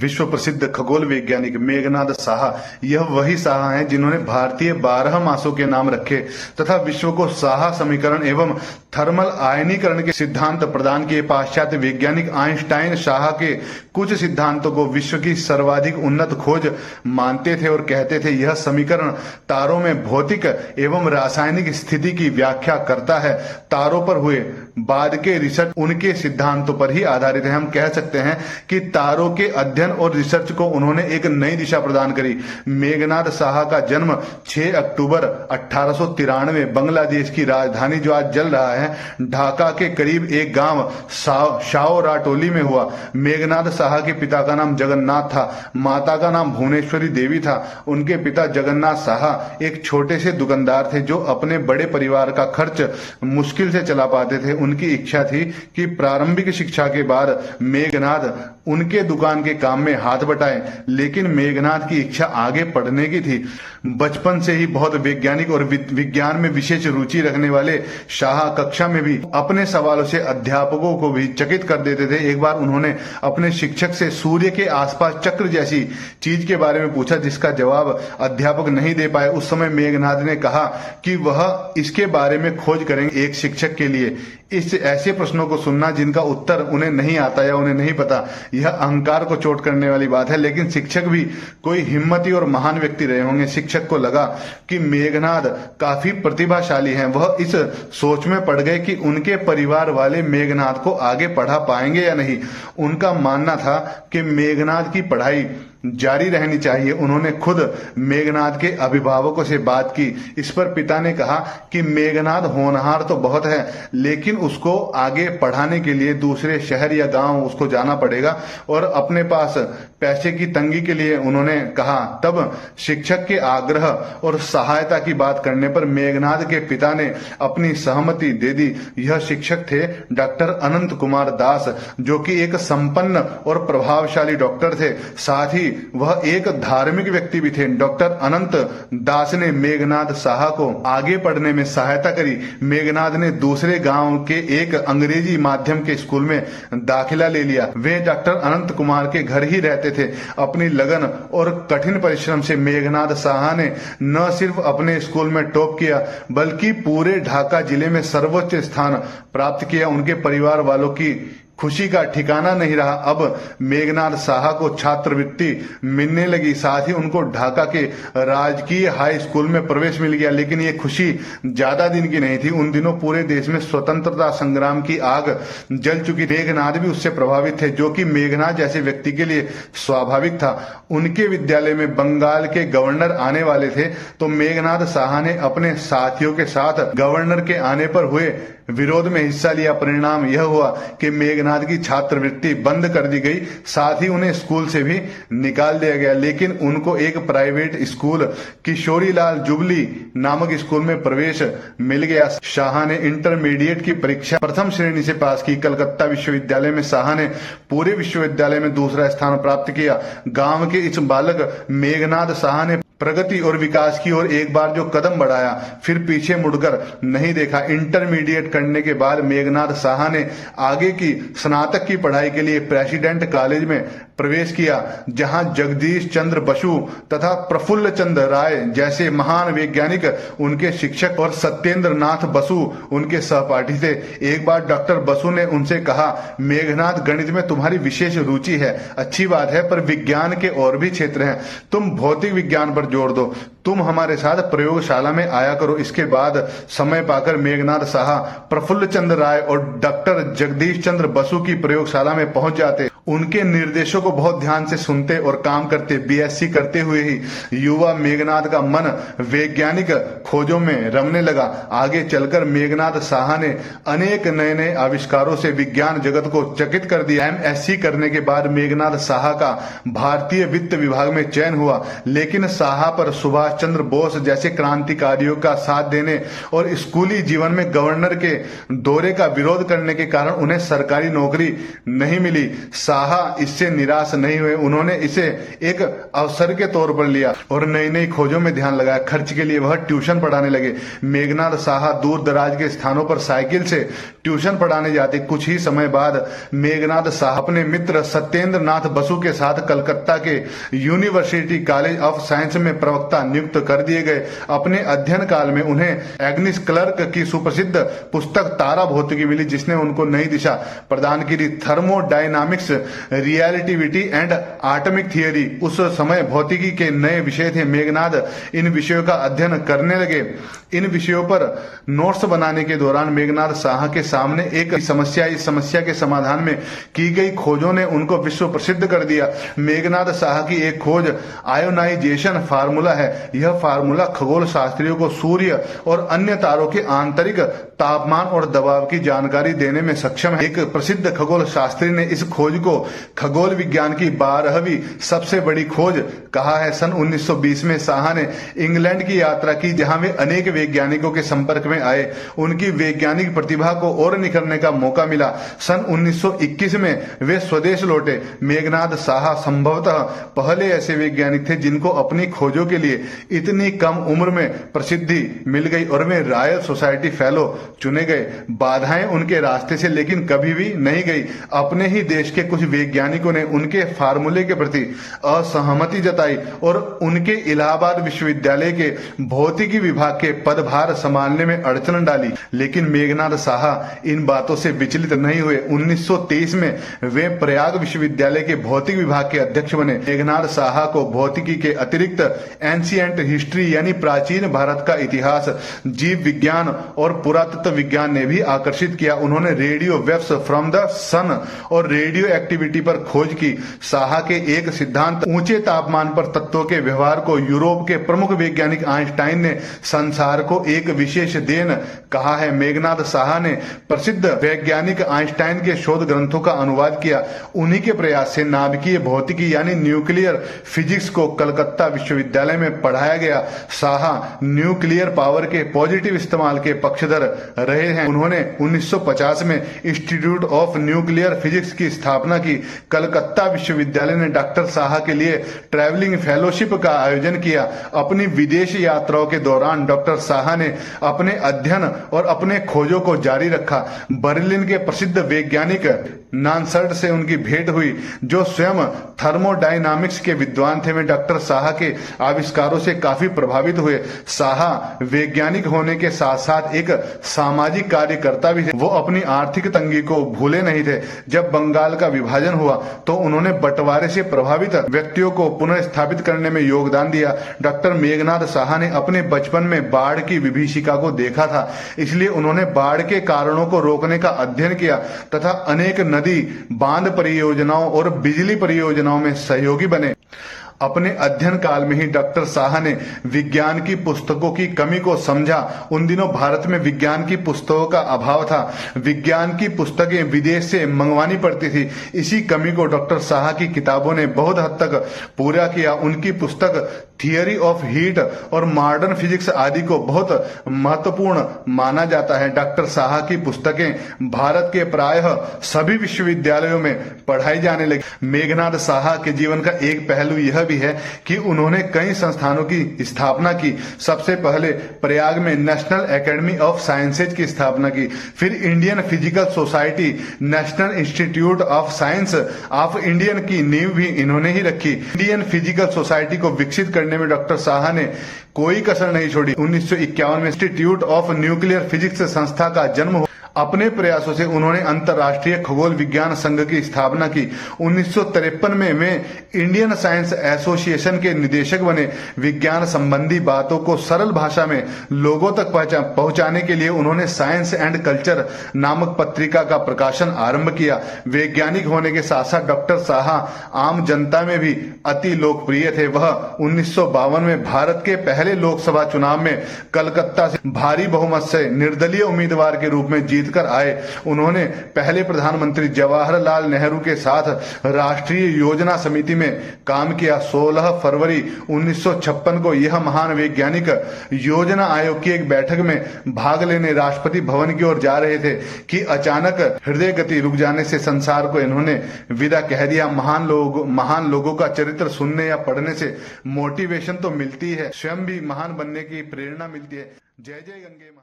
विश्व प्रसिद्ध खगोल वैज्ञानिक मेघनाद साहा, यह वही साहा हैं जिन्होंने भारतीय 12 मासों के नाम रखे तथा विश्व को साहा समीकरण एवं थर्मल आयनीकरण के सिद्धांत प्रदान किए। पाश्चात्य वैज्ञानिक आइंस्टाइन साहा के कुछ सिद्धांतों को विश्व की सर्वाधिक उन्नत खोज मानते थे और कहते थे यह समीकरण तारों में भौतिक एवं रासायनिक स्थिति की व्याख्या करता है। तारों पर हुए बाद के रिसर्च उनके सिद्धांतों पर ही आधारित है। हम कह सकते हैं कि तारों के अध्ययन और रिसर्च को उन्होंने एक नई दिशा प्रदान करी। मेघनाद साहा का जन्म 6 अक्टूबर 1893 बांग्लादेश की राजधानी जो आज जल रहा है ढाका के करीब एक गांव शाओराटोली में हुआ। मेघनाद साहा के पिता का नाम जगन्नाथ था, माता का नाम भुवनेश्वरी देवी था। उनके पिता जगन्नाथ साहा एक छोटे से दुकानदार थे जो अपने बड़े परिवार का खर्च मुश्किल से चला पाते थे। उनकी इच्छा थी कि प्रारंभिक शिक्षा के बाद मेघनाद उनके दुकान के काम में हाथ बटाएं, लेकिन मेघनाद की इच्छा आगे पढ़ने की थी। बचपन से ही बहुत वैज्ञानिक और विज्ञान में विशेष रुचि रखने वाले शाह कक्षा में भी अपने सवालों से अध्यापकों को भी चकित कर देते थे। एक बार उन्होंने अपने शिक्षक से सूर्य के आसपास चक्र जैसी चीज के बारे में पूछा जिसका जवाब अध्यापक नहीं दे पाए। उस समय मेघनाद ने कहा कि वह इसके बारे में खोज करेंगे। एक शिक्षक के लिए इस ऐसे प्रश्नों को सुनना जिनका उत्तर उन्हें नहीं आता या उन्हें नहीं पता, यह अहंकार को चोट करने वाली बात है। लेकिन शिक्षक भी कोई हिम्मती और महान व्यक्ति रहे होंगे। शिक्षक को लगा कि मेघनाद काफी प्रतिभाशाली हैं। वह इस सोच में पड़ गए कि उनके परिवार वाले मेघनाद को आगे पढ़ा पाएंगे या नहीं। उनका मानना था कि मेघनाद की पढ़ाई जारी रहनी चाहिए। उन्होंने खुद मेघनाद के अभिभावकों से बात की। इस पर पिता ने कहा कि मेघनाद होनहार तो बहुत है, लेकिन उसको आगे पढ़ाने के लिए दूसरे शहर या गांव उसको जाना पड़ेगा और अपने पास पैसे की तंगी के लिए उन्होंने कहा। तब शिक्षक के आग्रह और सहायता की बात करने पर मेघनाद के पिता ने अपनी सहमति दे दी। यह शिक्षक थे डॉक्टर अनंत कुमार दास, जो कि एक संपन्न और प्रभावशाली डॉक्टर थे। साथ ही वह एक धार्मिक व्यक्ति भी थे। डॉक्टर अनंत दास ने मेघनाद साहा को आगे पढ़ने में सहायता करी। मेघनाद ने दूसरे गांव के एक अंग्रेजी माध्यम के स्कूल में दाखिला ले लिया। वे डॉक्टर अनंत कुमार के घर ही रहते थे। अपनी लगन और कठिन परिश्रम से मेघनाद साहा ने न सिर्फ अपने स्कूल में टॉप किया बल्कि पूरे ढाका जिले में सर्वोच्च स्थान प्राप्त किया। उनके परिवार वालों की खुशी का ठिकाना नहीं रहा। अब मेघनाद साहा को छात्रवृत्ति मिलने लगी। साथ ही उनको ढाका के राजकीय हाई स्कूल में प्रवेश मिल गया। लेकिन ये खुशी ज्यादा दिन की नहीं थी। उन दिनों पूरे देश में स्वतंत्रता संग्राम की आग जल चुकी। मेघनाद भी उससे प्रभावित थे, जो कि मेघनाद जैसे व्यक्ति के लिए स्वाभाविक था। उनके विद्यालय में बंगाल के गवर्नर आने वाले थे, तो मेघनाद साहा ने अपने साथियों के साथ गवर्नर के आने पर हुए विरोध में हिस्सा लिया। परिणाम यह हुआ कि मेघनाद की छात्रवृत्ति बंद कर दी गई। साथ ही उन्हें स्कूल से भी निकाल दिया गया। लेकिन उनको एक प्राइवेट स्कूल किशोरीलाल जुबली नामक स्कूल में प्रवेश मिल गया। शाह ने इंटरमीडिएट की परीक्षा प्रथम श्रेणी से पास की। कलकत्ता विश्वविद्यालय में शाह ने पूरे विश्वविद्यालय में दूसरा स्थान प्राप्त किया। गांव के इस बालक मेघनाद साहा ने प्रगति और विकास की ओर एक बार जो कदम बढ़ाया, फिर पीछे मुड़कर नहीं देखा। इंटरमीडिएट करने के बाद मेघनाद साहा ने आगे की स्नातक की पढ़ाई के लिए प्रेसिडेंट कॉलेज में प्रवेश किया, जहां जगदीश चंद्र बसु तथा प्रफुल्ल चंद्र राय जैसे महान वैज्ञानिक उनके शिक्षक और सत्येंद्र नाथ बसु उनके सहपाठी थे। एक बार डॉक्टर बसु ने उनसे कहा, मेघनाद गणित में तुम्हारी विशेष रुचि है, अच्छी बात है, पर विज्ञान के और भी क्षेत्र हैं, तुम भौतिक विज्ञान पर जोर दो, तुम हमारे साथ प्रयोगशाला में आया करो। इसके बाद समय पाकर मेघनाद साहा प्रफुल्ल चंद्र राय और डॉक्टर जगदीश चंद्र बसु की प्रयोगशाला में पहुंच जाते। उनके निर्देशों को बहुत ध्यान से सुनते और काम करते। बीएससी करते हुए ही युवा मेघनाद का मन वैज्ञानिक खोजों में रमने लगा। आगे चलकर मेघनाद साहा ने अनेक नए नए आविष्कारों से विज्ञान जगत को चकित कर दिया। एमएससी करने के बाद मेघनाद साहा का भारतीय वित्त विभाग में चयन हुआ, लेकिन साहा पर सुभाष चंद्र बोस जैसे क्रांतिकारियों का साथ देने और स्कूली जीवन में गवर्नर के दौरे का विरोध करने के कारण उन्हें सरकारी नौकरी नहीं मिली। साहा इससे निराश नहीं हुए। उन्होंने इसे एक अवसर के तौर पर लिया और नई नई खोजों में ध्यान लगाया। खर्च के लिए वह ट्यूशन पढ़ाने लगे। मेघनाद साहा दूर दराज के स्थानों पर साइकिल से ट्यूशन पढ़ाने जाते। कुछ ही समय बाद मेघनाद साहा अपने मित्र सत्येंद्र नाथ बसु के साथ कलकत्ता के यूनिवर्सिटी कॉलेज ऑफ साइंस में प्रवक्ता नियुक्त कर दिए गए। अपने अध्ययन काल में उन्हें एग्निस क्लर्क की सुप्रसिद्ध पुस्तक तारा भौतिकी मिली, जिसने उनको नई दिशा प्रदान की थी। थर्मोडायनामिक्स, रियलिटिविटी एंड एटॉमिक थियरी उस समय भौतिकी के नए विषय थे। मेघनाद इन विषयों का अध्ययन करने लगे। इन विषयों पर नोट्स बनाने के दौरान मेघनाद साहा के सामने एक समस्या, इस समस्या के समाधान में की गई खोजों ने उनको विश्व प्रसिद्ध कर दिया। मेघनाद साहा की एक खोज आयोनाइजेशन फार्मूला है। यह फार्मूला खगोल शास्त्रियों को सूर्य और अन्य तारों के आंतरिक तापमान और दबाव की जानकारी देने में सक्षम है। एक प्रसिद्ध खगोल शास्त्री ने इस खोज को खगोल विज्ञान की 12वीं सबसे बड़ी खोज कहा है। सन 1920 में साहा ने इंग्लैंड की यात्रा की, जहां वे अनेक वैज्ञानिकों के संपर्क में आए। उनकी वैज्ञानिक प्रतिभा को और निखरने का मौका मिला। सन 1921 में वे स्वदेश लौटे। मेघनाद साहा संभवतः पहले ऐसे वैज्ञानिक थे जिनको अपनी खोजों के लिए इतनी कम उम्र में प्रसिद्धि मिल गई और वे रॉयल सोसाइटी फेलो चुने गए। बाधाएं उनके रास्ते से लेकिन कभी भी नहीं गई। अपने ही देश के कुछ वैज्ञानिकों ने उनके फार्मूले के प्रति असहमति जताई और उनके इलाहाबाद विश्वविद्यालय के भौतिकी विभाग के पदभार संभालने में अड़चन डाली। लेकिन मेघनाद साहा इन बातों से विचलित नहीं हुए। 1923 में वे प्रयाग विश्वविद्यालय के भौतिक विभाग के अध्यक्ष बने। मेघनाद साहा को भौतिकी के अतिरिक्त एंशिएंट हिस्ट्री यानी प्राचीन भारत का इतिहास, जीव विज्ञान और पुरातत्व विज्ञान ने भी आकर्षित किया। उन्होंने रेडियो वेव्स फ्रॉम द सन और रेडियो एक्टिविटी पर खोज की। साहा के एक सिद्धांत ऊंचे तापमान पर तत्वों के व्यवहार को यूरोप के प्रमुख वैज्ञानिक आइंस्टाइन ने संसार को एक विशेष देन कहा है। मेघनाद साहा ने प्रसिद्ध वैज्ञानिक आइंस्टाइन के शोध ग्रंथों का अनुवाद किया। उन्हीं के प्रयास से नाभिकीय भौतिकी यानी न्यूक्लियर फिजिक्स को कलकत्ता विश्वविद्यालय में पढ़ाया गया। साहा न्यूक्लियर पावर के पॉजिटिव इस्तेमाल के पक्षधर रहे हैं। उन्होंने 1950 में इंस्टीट्यूट ऑफ न्यूक्लियर फिजिक्स की स्थापना की। कलकत्ता विश्वविद्यालय ने डॉक्टर साहा के लिए ट्रैवलिंग फेलोशिप का आयोजन किया। अपनी विदेश यात्राओं के दौरान डॉक्टर साहा ने अपने अध्ययन और अपने खोजों को जारी रखा। बर्लिन के प्रसिद्ध वैज्ञानिक नानसर्ड से उनकी भेंट हुई, जो स्वयं थर्मोडायनामिक्स के विद्वान थे। वे डॉक्टर साहा के आविष्कारों से काफी प्रभावित हुए। साहा वैज्ञानिक होने के साथ साथ एक सामाजिक कार्यकर्ता भी थे। वो अपनी आर्थिक तंगी को भूले नहीं थे। जब बंगाल का विभाजन हुआ तो उन्होंने बंटवारे से प्रभावित व्यक्तियों को पुनर्स्थापित करने में योगदान दिया। डॉक्टर मेघनाद साहा ने अपने बचपन में बाढ़ की विभीषिका को देखा था, इसलिए उन्होंने बाढ़ के कारणों को रोकने का अध्ययन किया तथा अनेक नदी बांध परियोजनाओं और बिजली परियोजनाओं में सहयोगी बने। अपने अध्ययन काल में ही डॉक्टर साहा ने विज्ञान की पुस्तकों की कमी को समझा। उन दिनों भारत में विज्ञान की पुस्तकों का अभाव था। विज्ञान की पुस्तकें विदेश से मंगवानी पड़ती थी। इसी कमी को डॉक्टर साहा की किताबों ने बहुत हद तक पूरा किया। उनकी पुस्तक थियरी ऑफ हीट और मॉडर्न फिजिक्स आदि को बहुत महत्वपूर्ण माना जाता है। डॉक्टर साहा की पुस्तकें भारत के प्रायः सभी विश्वविद्यालयों में पढ़ाई जाने लगी। मेघनाद साहा के जीवन का एक पहलू यह भी है कि उन्होंने कई संस्थानों की स्थापना की। सबसे पहले प्रयाग में नेशनल एकेडमी ऑफ साइंसेज की स्थापना की। फिर Indian physical society, national institute of science of Indian की नींव भी इन्होंने ही रखी। इंडियन फिजिकल सोसाइटी को विकसित करने में डॉक्टर साहा ने कोई कसर नहीं छोड़ी। 1951 में इंस्टीट्यूट ऑफ न्यूक्लियर फिजिक्स संस्था का जन्म हुआ। अपने प्रयासों से उन्होंने अंतर्राष्ट्रीय खगोल विज्ञान संघ की स्थापना की। 1953 में वे इंडियन साइंस एसोसिएशन के निदेशक बने। विज्ञान संबंधी बातों को सरल भाषा में लोगों तक पहुंचाने के लिए उन्होंने साइंस एंड कल्चर नामक पत्रिका का प्रकाशन आरंभ किया। वैज्ञानिक होने के साथ साथ डॉक्टर साहा आम जनता में भी अति लोकप्रिय थे। वह 1952 में भारत के पहले लोकसभा चुनाव में कलकत्ता से भारी बहुमत से निर्दलीय उम्मीदवार के रूप में जीत जीतकर आए। उन्होंने पहले प्रधानमंत्री जवाहरलाल नेहरू के साथ राष्ट्रीय योजना समिति में काम किया। 16 फरवरी 1956 को यह महान वैज्ञानिक योजना आयोग की एक बैठक में भाग लेने राष्ट्रपति भवन की ओर जा रहे थे कि अचानक हृदय गति रुक जाने से संसार को इन्होंने विदा कह दिया। महान लोगों का चरित्र सुनने या पढ़ने से मोटिवेशन तो मिलती है, स्वयं भी महान बनने की प्रेरणा मिलती है। जय जय गंगे।